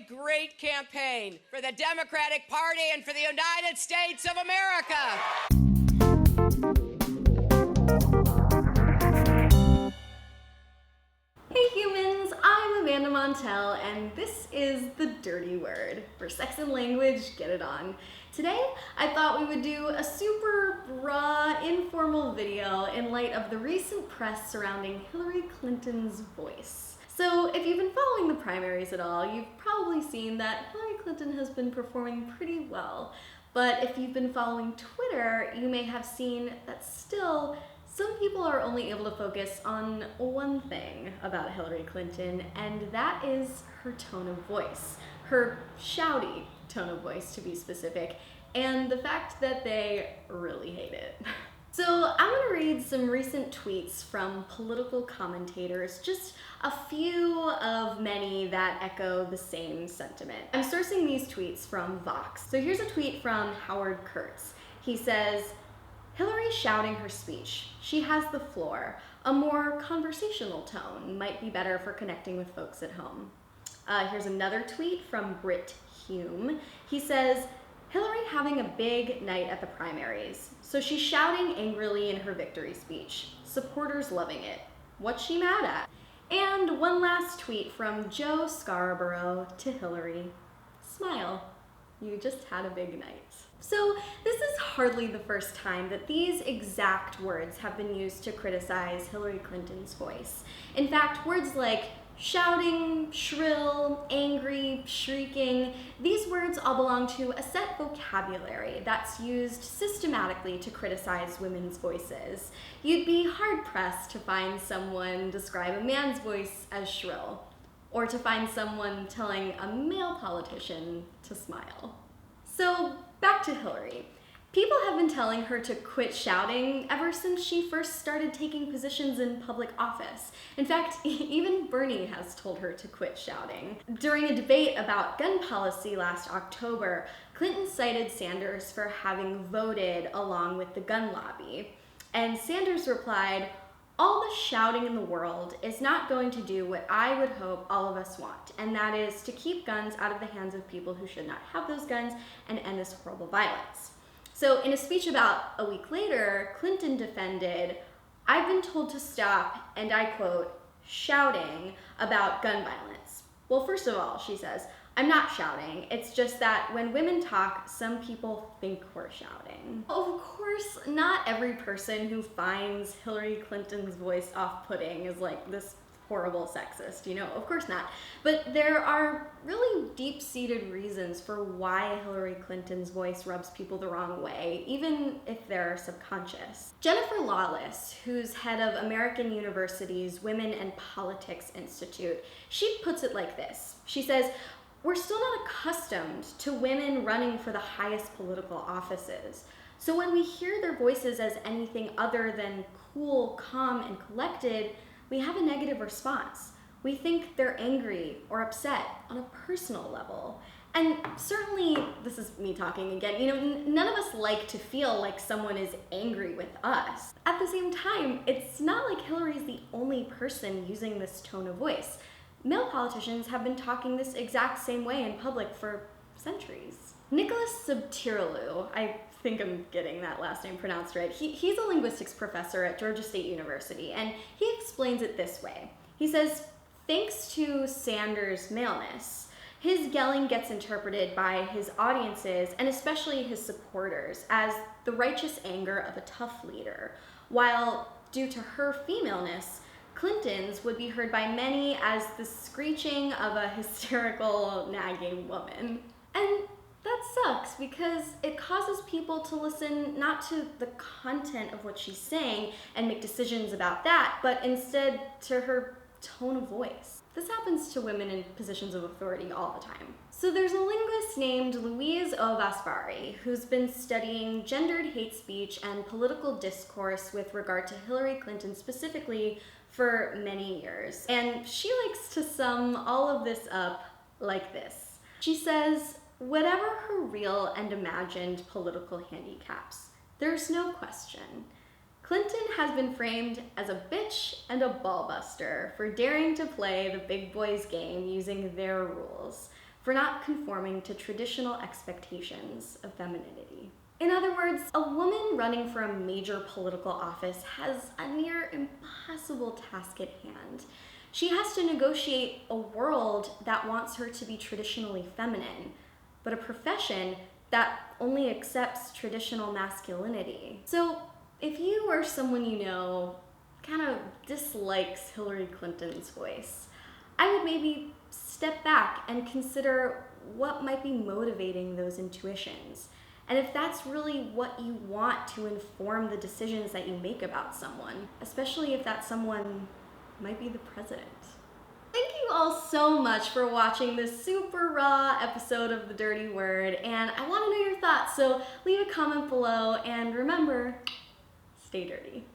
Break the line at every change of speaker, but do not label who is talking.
great campaign for the Democratic Party and for the United States of America.
Hey humans, I'm Amanda Montell, and this is The Dirty Word. For sex and language, get it on. Today, I thought we would do a super raw, informal video in light of the recent press surrounding Hillary Clinton's voice. So if you've been following the primaries at all, you've probably seen that Hillary Clinton has been performing pretty well. But if you've been following Twitter, you may have seen that still, some people are only able to focus on one thing about Hillary Clinton, and that is her tone of voice. Her shouty tone of voice, to be specific, and the fact that they really hate it. So I'm going to read some recent tweets from political commentators, just a few of many that echo the same sentiment. I'm sourcing these tweets from Vox. So here's a tweet from Howard Kurtz. He says, "Hillary shouting her speech. She has the floor. A more conversational tone might be better for connecting with folks at home." Here's another tweet from Britt Hume. He says, "Hillary having a big night at the primaries. So she's shouting angrily in her victory speech. Supporters loving it. What's she mad at?" And one last tweet from Joe Scarborough to Hillary. "Smile. You just had a big night." So this is hardly the first time that these exact words have been used to criticize Hillary Clinton's voice. In fact, words like shouting, shrill, angry, shrieking, these words all belong to a set vocabulary that's used systematically to criticize women's voices. You'd be hard-pressed to find someone describe a man's voice as shrill, or to find someone telling a male politician to smile. So back to Hillary. People have been telling her to quit shouting ever since she first started taking positions in public office. In fact, even Bernie has told her to quit shouting. During a debate about gun policy last October, Clinton cited Sanders for having voted along with the gun lobby. And Sanders replied, "All the shouting in the world is not going to do what I would hope all of us want, and that is to keep guns out of the hands of people who should not have those guns and end this horrible violence." So in a speech about a week later, Clinton defended, "I've been told to stop," and I quote, "shouting about gun violence." Well, first of all, she says, "I'm not shouting. It's just that when women talk, some people think we're shouting." Of course, not every person who finds Hillary Clinton's voice off-putting is like this horrible sexist, of course not. But there are really deep-seated reasons for why Hillary Clinton's voice rubs people the wrong way, even if they're subconscious. Jennifer Lawless, who's head of American University's Women and Politics Institute, she puts it like this. She says, "We're still not accustomed to women running for the highest political offices. So when we hear their voices as anything other than cool, calm, and collected, we have a negative response. We think they're angry or upset on a personal level." And certainly, this is me talking again, none of us like to feel like someone is angry with us. At the same time, it's not like Hillary's the only person using this tone of voice. Male politicians have been talking this exact same way in public for centuries. Nicholas Subtirolu, I think I'm getting that last name pronounced right. He's a linguistics professor at Georgia State University, and he explains it this way. He says, thanks to Sanders' maleness, his yelling gets interpreted by his audiences, and especially his supporters, as the righteous anger of a tough leader, while due to her femaleness, Clinton's would be heard by many as the screeching of a hysterical, nagging woman. And that sucks because it causes people to listen not to the content of what she's saying and make decisions about that, but instead to her tone of voice. This happens to women in positions of authority all the time. So there's a linguist named Louise Ovasvari who's been studying gendered hate speech and political discourse with regard to Hillary Clinton specifically for many years. And she likes to sum all of this up like this. She says, whatever her real and imagined political handicaps, there's no question. Clinton has been framed as a bitch and a ballbuster for daring to play the big boys game using their rules, for not conforming to traditional expectations of femininity. In other words, a woman running for a major political office has a near impossible task at hand. She has to negotiate a world that wants her to be traditionally feminine, but a profession that only accepts traditional masculinity. So if you or someone you know kind of dislikes Hillary Clinton's voice, I would maybe step back and consider what might be motivating those intuitions, and if that's really what you want to inform the decisions that you make about someone, especially if that someone might be the president. Thank you all so much for watching this super raw episode of The Dirty Word, and I want to know your thoughts, so leave a comment below, and remember, stay dirty.